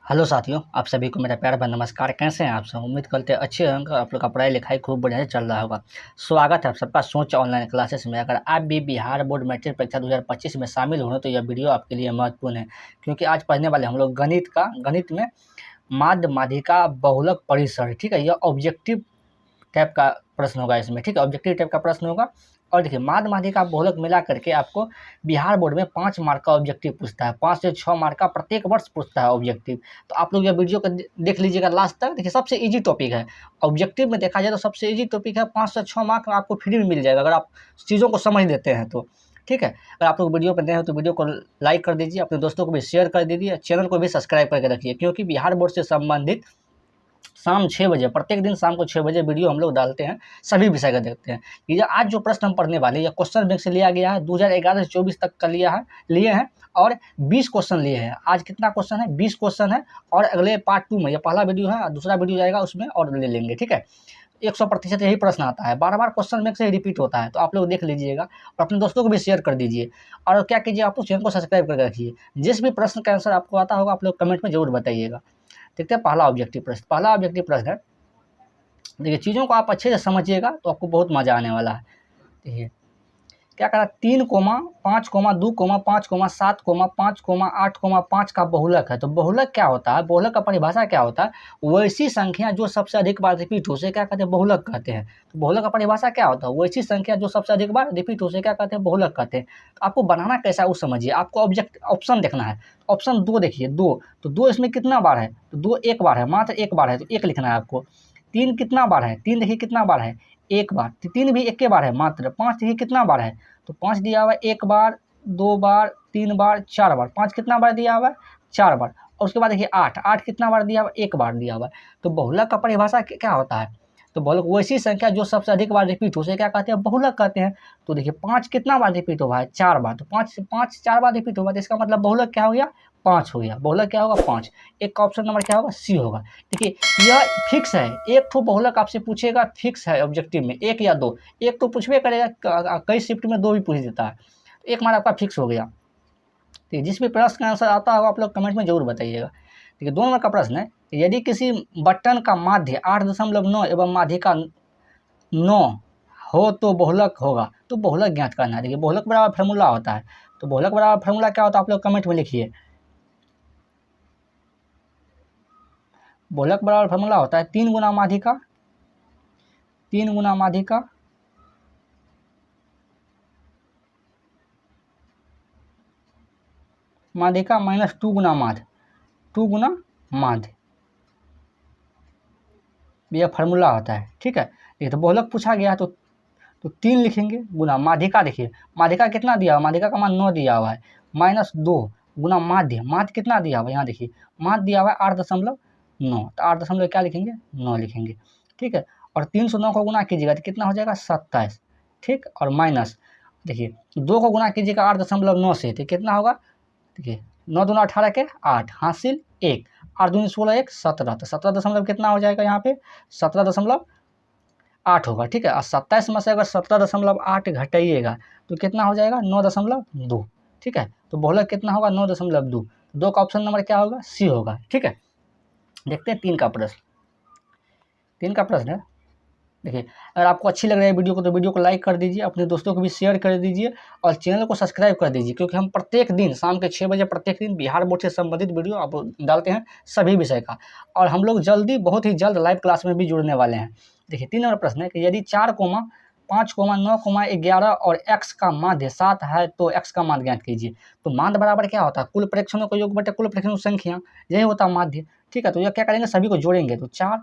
Hello साथियों, आप सभी को मेरा प्यार भरा नमस्कार। कैसे हैं आप सब? उम्मीद करते हैं अच्छे होंगे। आप लोग का पढ़ाई लिखाई खूब बढ़िया से चल रहा होगा। स्वागत है आप सबका सोच ऑनलाइन क्लासेस में। अगर आप भी बिहार बोर्ड मैट्रिक परीक्षा 2025 में शामिल हो तो यह वीडियो आपके लिए महत्वपूर्ण है, क्योंकि आज पढ़ने वाले हम लोग गणित में माध्य माध्यिका बहुलक परिसर। ठीक है, यह ऑब्जेक्टिव टाइप का प्रश्न होगा इसमें। ठीक है, ऑब्जेक्टिव टाइप का प्रश्न होगा। और देखिए, माध्य माध्यिका बहुलक मिला करके आपको बिहार बोर्ड में 5 मार्क का ऑब्जेक्टिव पूछता है। 5 से 6 मार्क का प्रत्येक वर्ष पूछता है ऑब्जेक्टिव। तो आप लोग यह वीडियो को देख लीजिएगा लास्ट तक। देखिए, सबसे ईजी टॉपिक है ऑब्जेक्टिव में, देखा जाए तो सबसे ईजी टॉपिक है। 5 से 6 मार्क आपको फ्री में मिल जाएगा अगर आप चीज़ों को समझ लेते हैं तो। ठीक है, अगर आप लोग वीडियो पर नए हो तो वीडियो को लाइक कर दीजिए, अपने दोस्तों को भी शेयर कर दीजिए, चैनल को भी सब्सक्राइब करके रखिए, क्योंकि बिहार बोर्ड से संबंधित शाम 6 बजे, प्रत्येक दिन शाम को 6 बजे वीडियो हम लोग डालते हैं, सभी विषय का देखते हैं। ये आज जो प्रश्न हम पढ़ने वाले हैं, यह क्वेश्चन बैंक से लिया गया है। 2011 से 24 तक का लिए हैं और 20 क्वेश्चन लिए हैं। आज कितना क्वेश्चन है? 20 क्वेश्चन है। और अगले पार्ट 2 में, यह पहला वीडियो है, दूसरा वीडियो जाएगा उसमें और ले लेंगे। ठीक है, 100% यही प्रश्न आता है, बार बार क्वेश्चन बैंक से रिपीट होता है। तो आप लोग देख लीजिएगा और अपने दोस्तों को भी शेयर कर दीजिए। और क्या कीजिए, आप लोग चैनल को सब्सक्राइब करके रखिए। जिस भी प्रश्न का आंसर आपको आता होगा आप लोग कमेंट में जरूर बताइएगा। देखते हैं पहला ऑब्जेक्टिव प्रश्न। पहला ऑब्जेक्टिव प्रश्न है, देखिए चीज़ों को आप अच्छे से समझिएगा तो आपको बहुत मज़ा आने वाला है। देखिए क्या करा, 3, 5, 2, 5, 7, 5, 8, 5 का बहुलक है। तो बहुलक क्या होता है? बहुलक का परिभाषा क्या होता है? वैसी संख्या जो सबसे अधिक बार रिपीट हो, उसे क्या कहते हैं? बहुलक कहते हैं। तो बहुलक का परिभाषा क्या होता है? वैसी संख्या जो सबसे अधिक बार रिपीट हो, उसे क्या कहते हैं? बहुलक कहते हैं। तो आपको बनाना कैसा है वो समझिए। आपको ऑप्शन देखना है। ऑप्शन 2 देखिए, 2 तो 2 इसमें कितना बार है? तो 2 एक बार है, मात्र एक बार है, तो 1 लिखना है आपको। 3 कितना बार है? 3 देखिए कितना बार है? एक बार। 3 भी एक के बार है मात्र। 5 देखिए कितना बार है? तो 5 दिया हुआ है, 1 बार, 2 बार, 3 बार, 4 बार। 5 कितना बार दिया हुआ है? 4 बार। और उसके बाद देखिए 8 कितना बार दिया हुआ है? 1 बार दिया हुआ है। तो बहुलक का परिभाषा क्या होता है? तो बहुलक वैसी संख्या जो सबसे अधिक बार रिपीट हो, उसे क्या कहते हैं? बहुलक कहते हैं। तो देखिए 5 कितना बार रिपीट हुआ है? 4 बार। तो 5 4 बार रिपीट हुआ, तो इसका मतलब बहुलक क्या हो गया? 5 हो गया। बहुलक क्या होगा? 5। एक का ऑप्शन नंबर क्या होगा? सी होगा। देखिए यह फिक्स है। एक तो बहुलक आपसे पूछेगा, फिक्स है ऑब्जेक्टिव में, 1 या 2। एक तो पूछबे करेगा, कई शिफ्ट में 2 भी पूछ देता है। तो एक मार्क आपका फिक्स हो गया। ठीक है, जिस भी प्रश्न का आंसर आता होगा आप लोग कमेंट में जरूर बताइएगा। ठीक है, 2 नंबर का प्रश्न है, यदि किसी बटन का माध्य 8.9 एवं माध्यिका 9 हो तो बहुलक होगा। तो बहुलक ज्ञात करना है। देखिए बहुलक बराबर फार्मूला होता है। तो बहुलक बराबर फार्मूला क्या होता है आप लोग कमेंट में लिखिए। बहुलक बराबर फार्मूला होता है 3 गुना माध्यिका, 3 गुना माध्यिका माध्यिका माइनस 2 गुना माध्य, 2 गुना माध्य, यह फार्मूला होता है। ठीक है, ये तो बहुलक पूछा गया तो 3 लिखेंगे गुना माध्यिका। देखिए माध्यिका कितना दिया हुआ? माध्यिका का मान 9 दिया हुआ है, माइनस 2 गुना माध्य। माध्य कितना दिया हुआ है? यहाँ देखिए माध्य दिया हुआ है 8.9। तो 8 दशमलव क्या लिखेंगे? 9 लिखेंगे। ठीक है, और 3 से 9 को गुना कीजिएगा तो कितना हो जाएगा? 27। ठीक, और माइनस देखिए 2 को गुना कीजिएगा 8.9 से तो कितना होगा? देखिए 9 दूना 18 के 8, हासिल 1, 8 दूनी 16, 1 17। तो 17 दशमलव कितना हो जाएगा यहाँ पे? 17.8 होगा। ठीक है, और 27 में से अगर 17.8 घटाइएगा तो कितना हो जाएगा? 9.2। ठीक है, तो बहुलक कितना होगा? 9.2। 2 का ऑप्शन नंबर क्या होगा? सी होगा। ठीक है, देखते हैं 3 का प्रश्न। 3 का प्रश्न है, देखिए अगर आपको अच्छी लग रही है वीडियो को तो वीडियो को लाइक कर दीजिए, अपने दोस्तों को भी शेयर कर दीजिए और चैनल को सब्सक्राइब कर दीजिए, क्योंकि हम प्रत्येक दिन शाम के 6 बजे प्रत्येक दिन बिहार बोर्ड से संबंधित वीडियो आप डालते हैं सभी विषय का। और हम लोग जल्दी, बहुत ही जल्द लाइव क्लास में भी जुड़ने वाले हैं। देखिए 3 नंबर प्रश्न है कि यदि 4, 5, 9, 11 और x का माध्य 7 है तो x का माध्य ज्ञात कीजिए। तो माध्य बराबर क्या होता है? कुल प्रेक्षणों का योग बटे कुल प्रेक्षणों संख्या, यही होता है माध्य। ठीक है, तो यह क्या करेंगे? सभी को जोड़ेंगे। तो 4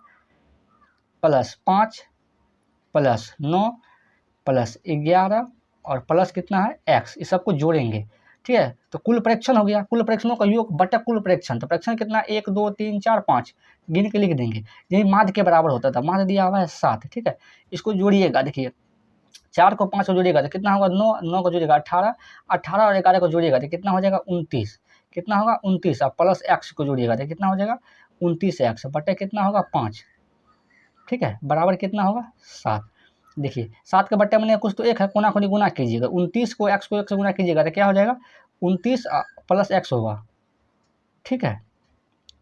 + 5 + 9 + 11 और प्लस कितना है? x, इस सबको जोड़ेंगे। ठीक है, तो कुल प्रेक्षण हो गया। कुल प्रेक्षणों का योग बटा कुल प्रेक्षण। तो प्रेक्षण कितना? 1, 2, 3, 4, 5 गिन के लिख देंगे। यही माध्य के बराबर होता था। माध्य दिया हुआ है 7। ठीक है, इसको जोड़िएगा। देखिए 4 को 5 को जोड़िएगा तो कितना होगा? 9, 9 को जोड़िएगा 18, 18 और 11 को जोड़िएगा तो कितना हो जाएगा? 29। कितना होगा? 29। और प्लस x को जोड़िएगा तो कितना हो जाएगा? 29x बटे कितना होगा? 5। ठीक है, बराबर कितना होगा? 7। देखिए 7 के बट्टे में कुछ तो 1 है, कोना कोनी गुना कीजिएगा। 29 को x को 1 से गुना कीजिएगा तो क्या हो जाएगा? 29 + x होगा। ठीक है,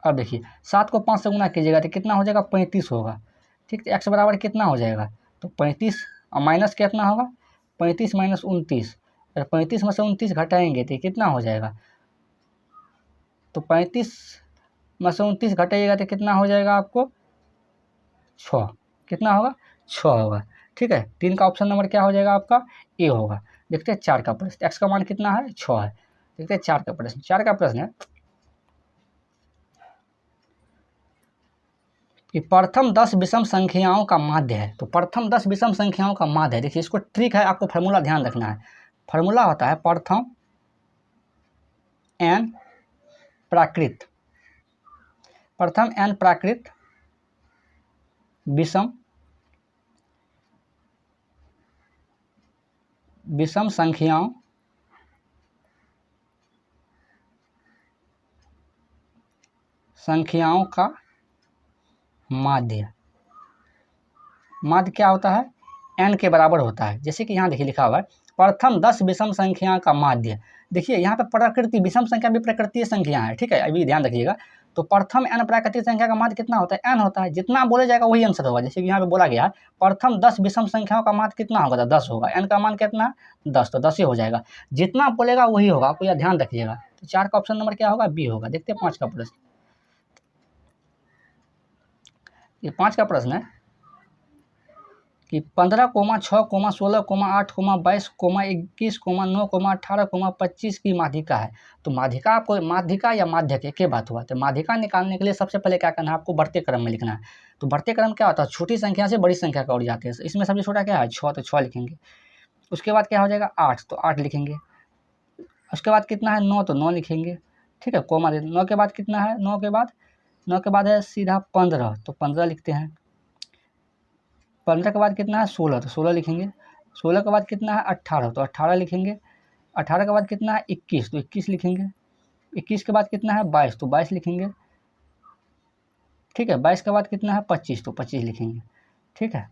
अब देखिए 7 को 5 से गुना कीजिएगा तो कितना हो जाएगा 35 होगा। ठीक, तो x बराबर कितना हो जाएगा, तो 35 माइनस कितना होगा 35 माइनस 29, अगर 35 में से 29 घटाएंगे तो कितना हो जाएगा, तो 35 में से 29 घटाइएगा तो कितना हो जाएगा आपको 6, कितना होगा 6 होगा। ठीक है, 3 का ऑप्शन नंबर क्या हो जाएगा आपका ए होगा। देखते हैं 4 का प्रश्न, x का मान कितना है 6 है। देखते हैं 4 का प्रश्न, 4 का प्रश्न है कि प्रथम 10 विषम संख्याओं का माध्य है। तो प्रथम 10 विषम संख्याओं का माध्य है, देखिए इसको ट्रिक है, आपको फार्मूला ध्यान रखना है। फार्मूला होता है प्रथम n प्राकृत, प्रथम n प्राकृत विषम संख्याओं का माध्य। माध्य क्या होता है, n के बराबर होता है। जैसे कि यहाँ देखिए लिखा हुआ है प्रथम 10 विषम संख्या का माध्य। देखिए यहाँ पे प्रकृति विषम संख्या भी प्रकृतीय संख्या है। ठीक है, अभी ध्यान रखिएगा। तो प्रथम n प्राकृतिक संख्या का माध्य कितना होता है, n होता है। जितना बोला जाएगा वही आंसर होगा। जैसे कि यहाँ पे बोला गया है प्रथम 10 विषम संख्याओं का माध्य कितना होगा, तो 10 होगा। n का मान कितना 10, तो 10 ही हो जाएगा। जितना बोलेगा वही होगा, आपको यह ध्यान रखिएगा। तो 4 का ऑप्शन नंबर क्या होगा, बी होगा। देखते हैं 5 का प्रश्न। ये 5 का प्रश्न है कि 15, 6, 16, 8, 22, 21, 9, 18, 25 की माध्यिका है। तो माध्यिका आपको माध्यिका या माध्यक एक ही बात हुआ। तो माध्यिका निकालने के लिए सबसे पहले क्या करना है, आपको बढ़ते क्रम में लिखना है। तो बढ़ते क्रम क्या होता है, छोटी संख्या से बड़ी संख्या की ओर जाते हैं। इसमें सबसे छोटा क्या है 6, तो 6 लिखेंगे। उसके बाद क्या हो जाएगा 8, तो 8 लिखेंगे। उसके बाद कितना है 9, तो 9 लिखेंगे। ठीक है, कोमा दे 9 के बाद कितना है 9 के बाद है सीधा 15, तो 15 लिखते हैं। 15 के बाद कितना है 16, तो 16 लिखेंगे। 16 के बाद कितना है 18, तो 18 लिखेंगे। 18 के बाद कितना है 21, तो 21 लिखेंगे। 21 के बाद कितना है 22, तो 22 लिखेंगे। ठीक है, 22 के बाद कितना है 25, तो 25 लिखेंगे। ठीक है,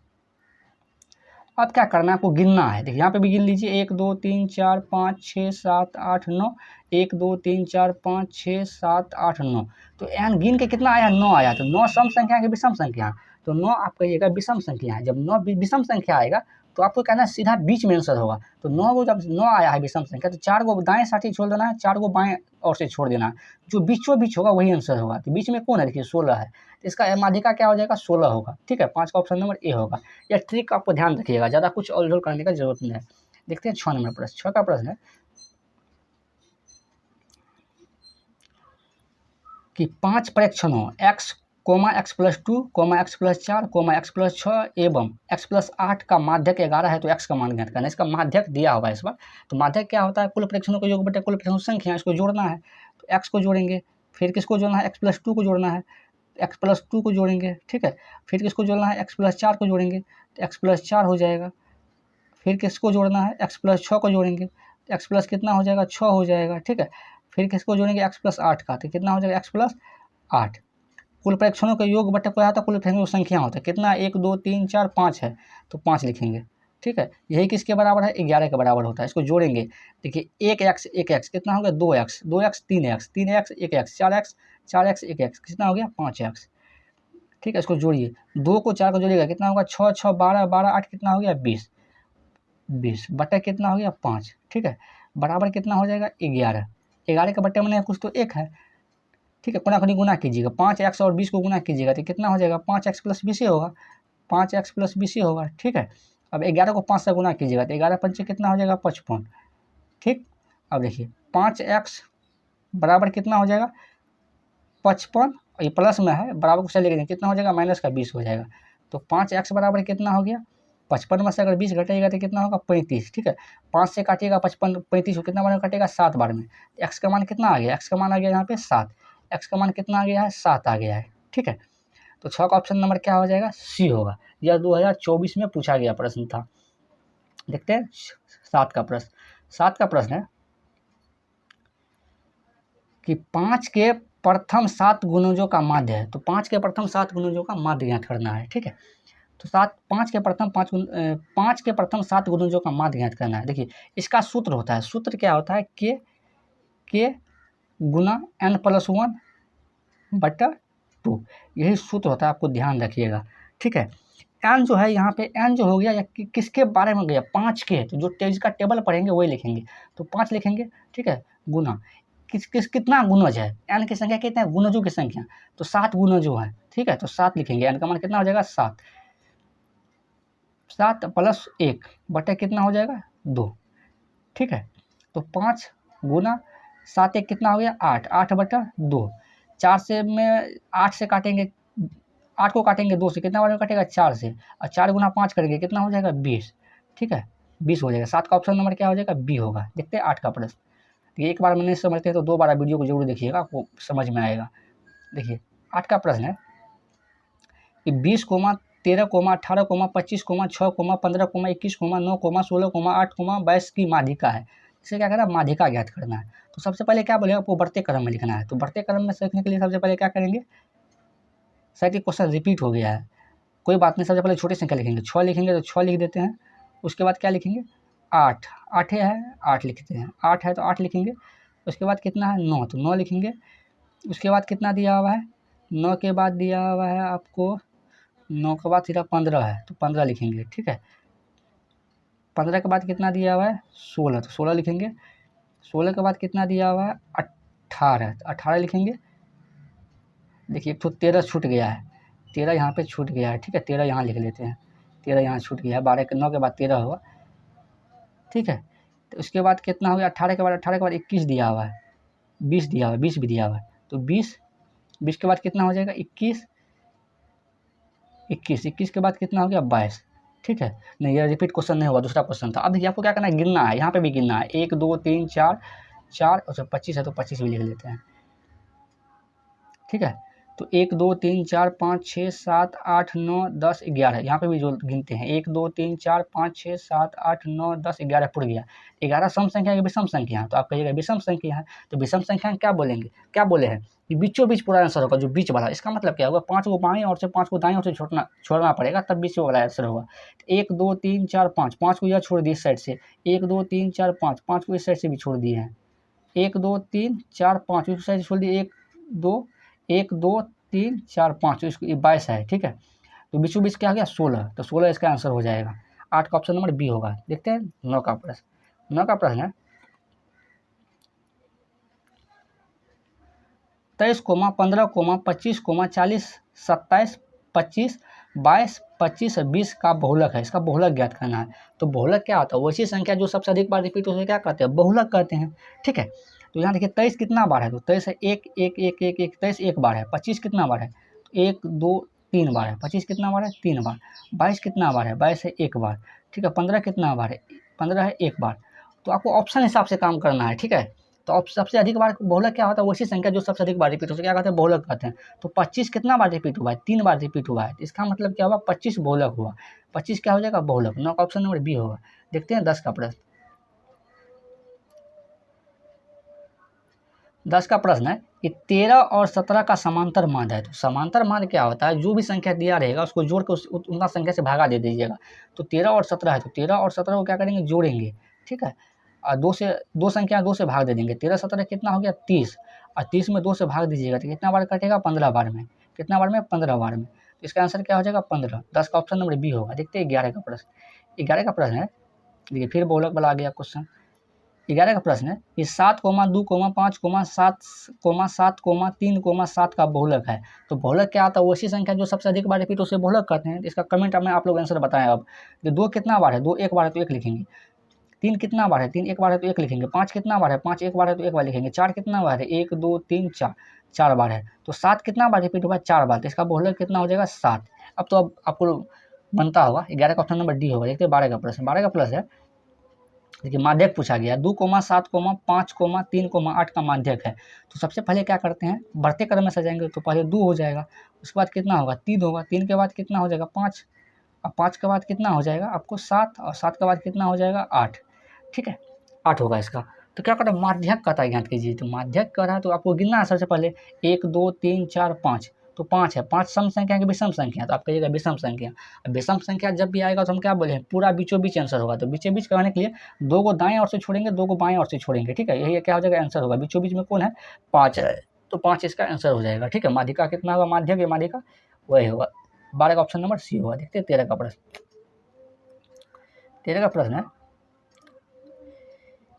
अब क्या करना है, आपको गिनना है। देखिए यहाँ पे भी गिन लीजिए 1 2 3 4 5 6 7 8 9, 1 2 3 4 5 6 7 8 9। तो n गिन के कितना आया 9 आया। तो 9 सम संख्या है कि विषम संख्या, तो 9 आप कहिएगा विषम संख्या है। जब 9 विषम संख्या आएगा तो आपको कहना है सीधा बीच में आंसर होगा। तो 9 को जब 9 आया है विषम संख्या, तो 4 को दाएं साथ ही छोड़ देना है, 4 को बाएं और से छोड़ देना है। जो बीचों बीच होगा वही आंसर होगा। तो बीच में कौन है, देखिए 16 है, तो इसका माध्यिका क्या हो जाएगा 16 होगा। ठीक है, 5 का ऑप्शन नंबर ए होगा। यह ट्रिक आपको ध्यान रखिएगा, ज़्यादा कुछ उलझुल करने का जरूरत नहीं है। देखते हैं 6 नंबर प्रश्न। 6 का प्रश्न है कि 5 परीक्षणों x, x+2, x+4, x+6 एवं x+8 का माध्यक 11 है। तो x का मान ज्ञात करना है। इसका माध्यक दिया होगा इस बार। तो माध्यक क्या होता है, कुल परीक्षणों का योग बटे कुल परीक्षणों संख्या, इसको जोड़ना है। तो x को जोड़ेंगे, फिर किसको जोड़ना है x+2 को जोड़ना है, x+2 को जोड़ेंगे। ठीक है, फिर किसको जोड़ना है x+4 को जोड़ेंगे, तो x+4 हो जाएगा। फिर किसको जोड़ना है x+6 को जोड़ेंगे, तो x+ कितना हो जाएगा 6 हो जाएगा। ठीक है, फिर किसको जोड़ेंगे x+8 का, तो कितना हो जाएगा x+8। कुल परीक्षणों का योग बटे क्या होता है, कुल परीक्षणों की संख्या होता है कितना 1 2 3 4 5 है, तो 5 लिखेंगे। ठीक है, यही किसके बराबर है 11 के बराबर होता है। इसको जोड़ेंगे, देखिए 1x कितना हो गया 2x 3x 1x 4x 1x कितना हो गया 5x। ठीक है, इसको जोड़िए, 2 को 4 को जोड़िएगा कितना होगा 6 6 12 12 8 कितना हो गया 20 बटे कितना हो गया 5। ठीक है, बराबर कितना हो जाएगा 11। 11 के बटे में कुछ तो 1 है। ठीक है, कोना गुना कीजिएगा, 5x और 20 को गुना कीजिएगा तो कितना हो जाएगा 5x + 20 होगा, 5x + 20 होगा। ठीक है, अब 11 को 5 से गुना कीजिएगा तो 11 पंचे कितना हो जाएगा 55। ठीक, अब देखिए 5x बराबर कितना हो जाएगा 55, ये प्लस में है बराबर को चलेगा कितना हो जाएगा -20 हो जाएगा। तो 5x बराबर कितना हो गया 55 में से अगर 20 घटाइएगा तो कितना होगा 35। ठीक है, 5 से काटिएगा 55 35 को कितना बार में कटेगा 7 बार में। x का मान कितना आ गया, x का मान आ गया यहाँ पे 7, x का मान कितना आ गया है 7 आ गया है। ठीक है, तो 6 का ऑप्शन नंबर क्या हो जाएगा सी होगा। यह 2024 में पूछा गया प्रश्न था। देखते हैं 7 का प्रश्न। 7 का प्रश्न है कि 5 के प्रथम 7 गुणजों का माध्य है। तो 5 के प्रथम 7 गुणजों का माध्य ज्ञात करना है। ठीक है, तो 5 के प्रथम 7 गुणजों का माध्य ज्ञात करना है। देखिए इसका सूत्र होता है, सूत्र क्या होता है के गुना n+1 बटा 2, यही सूत्र होता है, आपको ध्यान रखिएगा। ठीक है, एन जो है यहाँ पे एन जो हो गया या किसके बारे में गया, 5 के, तो जो इसका टेबल पढ़ेंगे वही लिखेंगे। तो 5 लिखेंगे, ठीक है, गुना कितना गुणज है, एन की संख्या कितना है, गुणजों की संख्या, तो 7 गुणजों है। ठीक है, तो 7 लिखेंगे, एन का मान कितना हो जाएगा 7, 7 प्लस 1 बटे कितना हो जाएगा 2। ठीक है, तो 5 गुना 7 1 कितना हो गया 8, 8 बटा 2, 4 से में 8 से काटेंगे, 8 को काटेंगे 2 से, कितना बार में कटेगा 4 से, और 4 गुना 5 करेंगे कितना हो जाएगा 20। ठीक है, 20 हो जाएगा। 7 का ऑप्शन नंबर क्या हो जाएगा बी होगा। देखते हैं 8 का प्रश्न, एक बार में नहीं समझते हैं तो 2 बार वीडियो को जरूर देखिएगा, आपको समझ में आएगा। देखिए 8 का प्रश्न है कि 20, 13, 18, 25, 6, 15, 21, 9, 16, 8, 22 की माध्यिका है। इसे क्या करना है, माध्यिका ज्ञात करना है। तो सबसे पहले क्या बोलेगा, आपको बढ़ते क्रम में लिखना है। तो बढ़ते क्रम में सीखने के लिए सबसे पहले क्या करेंगे, शायद ये क्वेश्चन रिपीट हो गया है, कोई बात नहीं, सबसे पहले छोटी संख्या लिखेंगे, 6 लिखेंगे तो 6 लिख देते हैं। उसके बाद क्या लिखेंगे 8, 8 है 8 लिखते हैं, 8 है तो 8 लिखेंगे। उसके बाद कितना है 9, तो 9 लिखेंगे। उसके बाद कितना दिया हुआ है, 9 के बाद दिया हुआ है आपको, 9 के बाद सीधा 15 है तो 15 लिखेंगे। ठीक है, 15 के बाद कितना दिया हुआ है 16, तो 16 लिखेंगे। 16 के बाद कितना दिया हुआ है 18, तो 18 लिखेंगे। देखिए एक तो 13 छूट गया है, 13 यहाँ पे छूट गया है। ठीक है, 13 यहाँ लिख लेते हैं, 13 यहाँ छूट गया है, 12 के 9 के बाद 13 होगा। ठीक है, तो उसके बाद कितना हो गया 18 के बाद 21 दिया हुआ है, 20 दिया हुआ है, 20 भी दिया हुआ है, तो 20 के बाद कितना हो जाएगा 21 के बाद कितना हो गया 22। ठीक है, नहीं ये रिपीट क्वेश्चन नहीं होगा, दूसरा क्वेश्चन था। अब देखिए आपको क्या करना है, गिनना है, यहाँ पे भी गिनना है, 1 2 3 4 4 और 25 है तो 25 भी लिख लेते हैं। ठीक है, तो 1 2 3 4 5 6 7 8 9 10 11, यहाँ पे भी जो गिनते हैं 1 2 3 4 5 6 7 8 9 10 11 पूरा गया। 11 सम संख्या है, विषम संख्या है, तो आप कहिएगा विषम संख्या है। तो विषम संख्या क्या बोलेंगे, क्या बोले हैं कि बीचों बीच पूरा आंसर होगा, जो बीच वाला। इसका मतलब क्या होगा, 5 को बाएं और से 5 को दाएं और से छोड़ना पड़ेगा, तब बीच वाला आंसर होगा। 1 2 3 4 5, 5 को यह छोड़ दिए इस साइड से, 1 2 3 4 5, 5 को इस साइड से भी छोड़ दिए हैं, 1 2 3 4 5 उस साइड से छोड़ दिए, 1 2 3 4 5, इसको 22 है। ठीक है, तो बीचों बीच क्या हो गया 16, तो 16 इसका आंसर हो जाएगा। 8 का ऑप्शन नंबर बी होगा। देखते हैं 9 का प्रश्न। 9 का प्रश्न है 23, 15, 25, 40, 27, 25, 22, 25 और 20 का बहुलक है। इसका बहुलक ज्ञात करना है। तो बहुलक क्या होता है, वैसी संख्या जो सबसे अधिक बार रिपीट होती है क्या कहते हैं, बहुलक कहते हैं। ठीक है, तो यहाँ देखिए 23 कितना बार है, तो 23 है 1 1 1 1 1, 23 एक बार है। 25 कितना बार है, तो 1 2 3 बार है। 25 कितना बार है 3 बार। 22 कितना बार है, 22 है 1 बार। ठीक है, 15 कितना बार है, 15 है 1 बार। तो आपको ऑप्शन हिसाब से काम करना है। ठीक है, तो अब सबसे अधिक बार बहुलक क्या होता है, वैसी संख्या जो सबसे अधिक बार रिपीट होती है क्या कहते हैं, बहुलक कहते हैं। तो 25 कितना बार रिपीट हुआ है, 3 बार रिपीट हुआ है, इसका मतलब क्या हुआ 25 बहुलक हुआ। 25 क्या हो जाएगा बहुलक। 9 का ऑप्शन नंबर बी होगा। देखते हैं 10 का प्रश्न। 10 का प्रश्न है कि 13 और 17 का समांतर माध्य है। तो समांतर माध्य क्या होता है, जो भी संख्या दिया रहेगा उसको जोड़ के उतना संख्या से भागा दे दीजिएगा। तो 13 और 17 है, तो 13 और 17 को क्या करेंगे जोड़ेंगे। ठीक है, और दो संख्या 2 से भाग दे देंगे। 13 17 कितना हो गया 30, और 30 में 2 से भाग दीजिएगा तो कितना बार कटेगा 15 बार में। कितना बार में 15 बार में। तो इसका आंसर क्या हो जाएगा 15। 10 का ऑप्शन नंबर बी होगा। देखते हैं 11 का प्रश्न। 11 का प्रश्न है, देखिए फिर बहुलक वाला आ गया क्वेश्चन। 11 का प्रश्न है कि 7, 2, 5, 7, 7, 3, 7 का बहुलक है। तो बहुलक क्या आता है, वैसी संख्या जो सबसे अधिक बार रिपीट उसे बहुलक कहते हैं। इसका कमेंट में आप लोग आंसर बताएं। अब 2 कितना बार है, 2 एक बार है तो 1 लिखेंगे। 3 कितना बार है, 3 एक बार है तो 1 लिखेंगे। 5 कितना बार है, 5 एक बार है तो 1 बार लिखेंगे। 4 कितना बार है, 1 2 3 4, 4 बार है। तो 7 कितना बार रिपीट हुआ है 4 बार, तो इसका बहुलक कितना हो जाएगा 7। अब तो अब आपको बनता होगा 11 का ऑप्शन नंबर डी होगा। देखते हैं 12 का प्रश्न। 12 का प्लस है, देखिए माध्यक पूछा गया 2, 7, 5, 3, 8 का माध्यक है। तो सबसे पहले क्या करते हैं, बढ़ते क्रम में सजाएंगे। तो पहले 2 हो जाएगा, उसके बाद कितना होगा 3 होगा, 3 के बाद कितना हो जाएगा 5, और 5 के बाद कितना हो जाएगा आपको 7, और 7 के बाद कितना हो जाएगा 8। ठीक है, 8 होगा इसका। तो क्या करना है, माध्यक कहता है ज्ञात कीजिए। तो माध्यक कर रहा है तो आपको गिनना है सबसे पहले 1 2 3 4 5, तो 5 है। 5 सम संख्या की विषम संख्या, तो आप कहिएगा विषम संख्या। अब विषम संख्या जब भी आएगा तो हम क्या बोले, पूरा बीचों बीच आंसर होगा। तो बीचों बीच करने के लिए 2 को दाएं ओर से छोड़ेंगे, 2 को बाएं ओर से छोड़ेंगे। ठीक है, यही क्या हो जाएगा आंसर होगा। बीचों बीच में कौन है 5 है। तो 5 इसका आंसर हो जाएगा। ठीक है, माध्यिका कितना होगा, माध्यक या माध्यिका वही होगा। 12 का ऑप्शन नंबर सी होगा। देखते हैं 13 का प्रश्न। 13 का प्रश्न है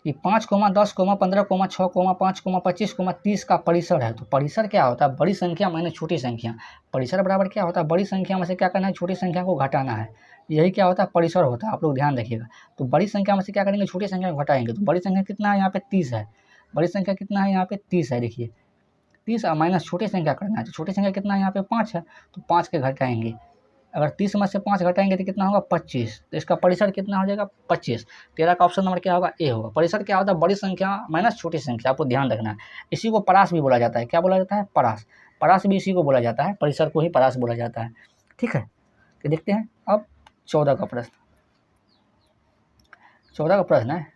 कि 5, 10, 15, 6, 5, 25, 30 का परिसर है। तो परिसर क्या होता है, बड़ी संख्या माइनस छोटी संख्या। परिसर बराबर क्या होता है, बड़ी संख्या में से क्या करना है, छोटी संख्या को घटाना है। यही क्या होता है, परिसर होता है। आप लोग ध्यान रखिएगा। तो बड़ी संख्या में से क्या करेंगे, छोटी संख्या को घटाएंगे। तो बड़ी संख्या कितना है यहाँ पे 30 है। बड़ी संख्या कितना है यहाँ पे 30 है। देखिए 30 माइनस छोटी संख्या करना है। तो छोटी संख्या कितना है यहाँ पे 5 है। तो 5 के घटाएंगे। अगर 30 में से 5 घटाएंगे तो कितना होगा 25। तो इसका परिसर कितना हो जाएगा 25। 13 का ऑप्शन नंबर क्या होगा, ए होगा। परिसर क्या होता है, बड़ी संख्या माइनस छोटी संख्या। आपको ध्यान रखना है। इसी को परास भी बोला जाता है। क्या बोला जाता है, परास। परास भी इसी को बोला जाता है, परिसर को ही परास बोला जाता है। ठीक है, तो देखते हैं अब 14 का प्रश्न। 14 का प्रश्न है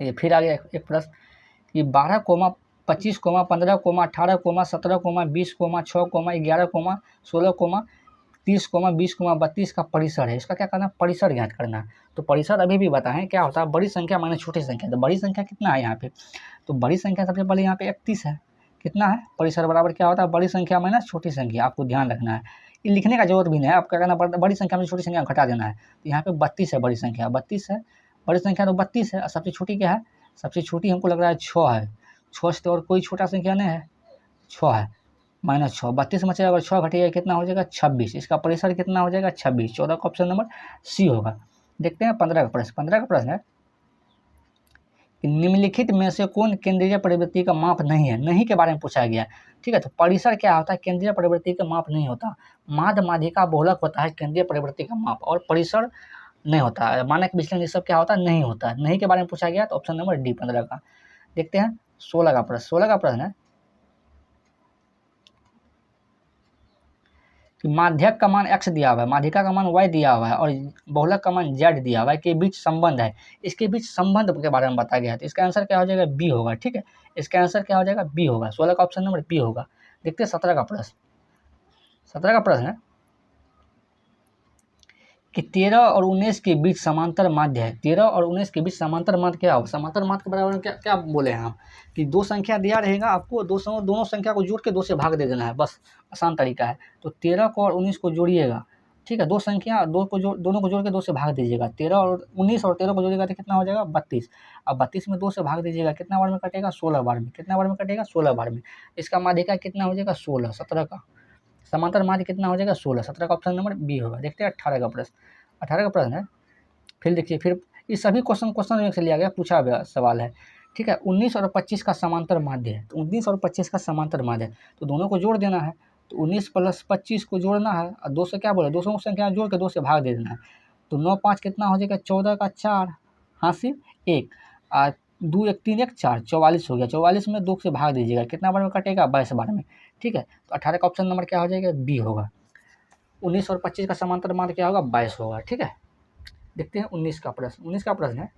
ये, फिर आगे एक प्रश्न कि 12, 25, 15, 18, 17, 20, 6, 11, 16, 30, 20, 32 का परिसर है। इसका क्या करना है, परिसर ज्ञात करना है। तो परिसर अभी भी बताएं क्या होता है, बड़ी संख्या माइनस छोटी संख्या। तो बड़ी संख्या कितना है यहाँ पे, तो बड़ी संख्या सबसे पहले यहाँ पे 31 है। कितना है, परिसर बराबर क्या होता है, बड़ी संख्या माइनस छोटी संख्या। आपको ध्यान रखना है, ये लिखने का जरूरत भी नहीं है। आपका करना पड़ता है बड़ी संख्या में छोटी संख्या घटा देना है। तो यहाँ पे 32 है, बड़ी संख्या 32 है। बड़ी संख्या तो 32 है। और सबसे छोटी क्या है, सबसे छोटी हमको लग रहा है 6 है। 6 से और कोई छोटा संख्या नहीं है, 6 है। माइनस 6, 32 में से अगर 6 घटेगा कितना हो जाएगा 26। इसका परिसर कितना हो जाएगा 26। 14 का ऑप्शन नंबर सी होगा। देखते हैं 15 का प्रश्न। 15 का प्रश्न है कि निम्नलिखित में से कौन केंद्रीय प्रवृत्ति का माप नहीं है। नहीं के बारे में पूछा गया। ठीक है, तो परिसर क्या होता है, केंद्रीय प्रवृत्ति का माप नहीं होता। माध्य, माध्यिका, बहुलक होता है केंद्रीय प्रवृत्ति का माप, और परिसर नहीं होता है। मानक विचलन ये सब क्या होता है, नहीं होता है। नहीं के बारे में पूछा गया तो ऑप्शन नंबर डी 15 का। देखते हैं 16 का प्रश्न। 16 का प्रश्न है कि माध्यक का मान x दिया हुआ है, माध्यिका का मान y दिया हुआ है, और बहुलक का मान z दिया हुआ है, के बीच संबंध है। इसके बीच संबंध के बारे में बताया गया है। तो इसका आंसर क्या हो जाएगा, बी होगा। ठीक है, इसका आंसर क्या हो जाएगा, बी होगा। 16 का ऑप्शन नंबर बी होगा। देखते हैं 17 का प्रश्न। 17 का प्रश्न है कि 13 और 19 के बीच समांतर माध्य है। 13 और 19 के बीच समांतर माध्य क्या होगा, समांतर माध्य के बराबर में क्या क्या बोले हैं हम, कि दो संख्या दिया रहेगा आपको, दोनों संख्या को जोड़ के 2 से भाग दे देना है, बस आसान तरीका है। तो 13 को और 19 को जोड़िएगा। ठीक है, दोनों को जोड़ के 2 से भाग दीजिएगा। 13 और 19 और 13 को जोड़िएगा तो कितना हो जाएगा 32। अब 32 में 2 से भाग दीजिएगा, कितना बार में कटेगा 16 बार में। कितना बार में कटेगा 16 बार में। इसका माध्यिका कितना हो जाएगा 16। 17 का समांतर माध्य कितना हो जाएगा 16। 17 का ऑप्शन नंबर बी होगा। देखते हैं 18 का प्रश्न। 18 का प्रश्न है, फिर देखिए, फिर ये सभी क्वेश्चन से लिया गया, पूछा गया सवाल है। ठीक है, 19 और 25 का समांतर माध्य है। तो 19 और 25 का समांतर माध्य है, तो दोनों को जोड़ देना है। तो 19 प्लस 25 को जोड़ना है, और 2 से क्या बोले, 200 संख्या जोड़ के 2 से भाग दे देना है। तो 9 5 कितना हो जाएगा 14 का 4 हासिल 1, 2 1 3 1 4, 44 हो गया। 44 में 2 से भाग दीजिएगा, कितना बार में कटेगा 22 बार में। ठीक है, तो 18 का ऑप्शन नंबर क्या हो जाएगा, बी होगा। 19 और 25 का समांतर माध्य क्या होगा 22 होगा। ठीक है, देखते हैं 19 का प्रश्न। 19 का प्रश्न है,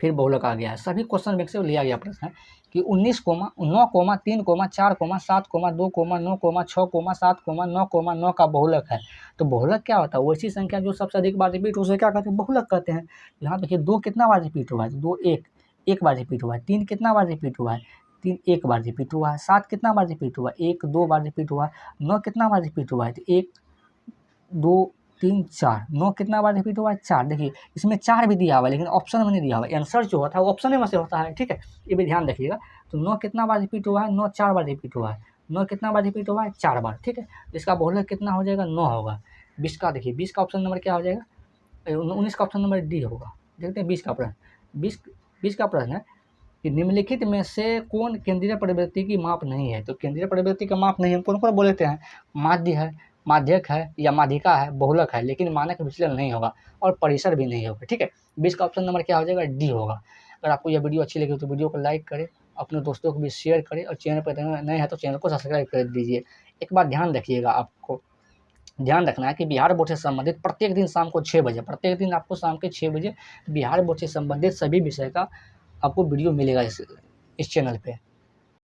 फिर बहुलक आ गया है। सभी क्वेश्चन में से लिया गया प्रश्न है कि 19, 9, 3, 4, 7, 2, 9, 6, 7, 9, 9 का बहुलक है। तो बहुलक क्या होता है, वैसी संख्या जो सबसे अधिक बार रिपीट हो उसे क्या कहते हैं, बहुलक कहते हैं। यहाँ देखिए 2 कितना बार रिपीट हुआ है, 2 एक बार रिपीट हुआ है। 3 कितना बार रिपीट हुआ है, 3 एक बार रिपीट हुआ है। 7 कितना बार रिपीट हुआ है, 1 2 बार रिपीट हुआ है। 9 कितना बार रिपीट हुआ है, तो 1 2 3 4। 9 कितना बार रिपीट हुआ है 4। देखिए इसमें 4 भी दिया हुआ है, लेकिन ऑप्शन में नहीं दिया हुआ है। आंसर जो होता है वो ऑप्शन में से होता है। ठीक है, ये भी ध्यान रखिएगा। तो 9 कितना बार रिपीट हुआ है, 9 4 बार रिपीट हुआ है। 9 कितना बार रिपीट हुआ है 4 बार। ठीक है, इसका बहुलक कितना हो जाएगा 9 होगा। 20 का देखिए, 20 का ऑप्शन नंबर क्या हो जाएगा, 19 का ऑप्शन नंबर डी होगा। देखते हैं 20 का प्रश्न। 20 का प्रश्न है कि निम्नलिखित में से कौन केंद्रीय प्रवृत्ति की माप नहीं है। तो केंद्रीय प्रवृत्ति का माप नहीं है, कौन कौन बोलते हैं, माध्य है, माध्यक है, या माध्यिका है, बहुलक है, लेकिन मानक विचलन नहीं होगा, और परिसर भी नहीं होगा। ठीक है, 20 का ऑप्शन नंबर क्या हो जाएगा, डी होगा। अगर आपको यह वीडियो अच्छी लगी तो वीडियो को लाइक करें, अपने दोस्तों को भी शेयर करें, और चैनल पर नए हैं तो चैनल को सब्सक्राइब कर दीजिए। एक बात ध्यान रखिएगा, आपको ध्यान रखना है कि बिहार बोर्ड से संबंधित प्रत्येक दिन शाम को 6 बजे, प्रत्येक दिन आपको शाम के 6 बजे बिहार बोर्ड से संबंधित सभी विषय का आपको वीडियो मिलेगा इस चैनल पे।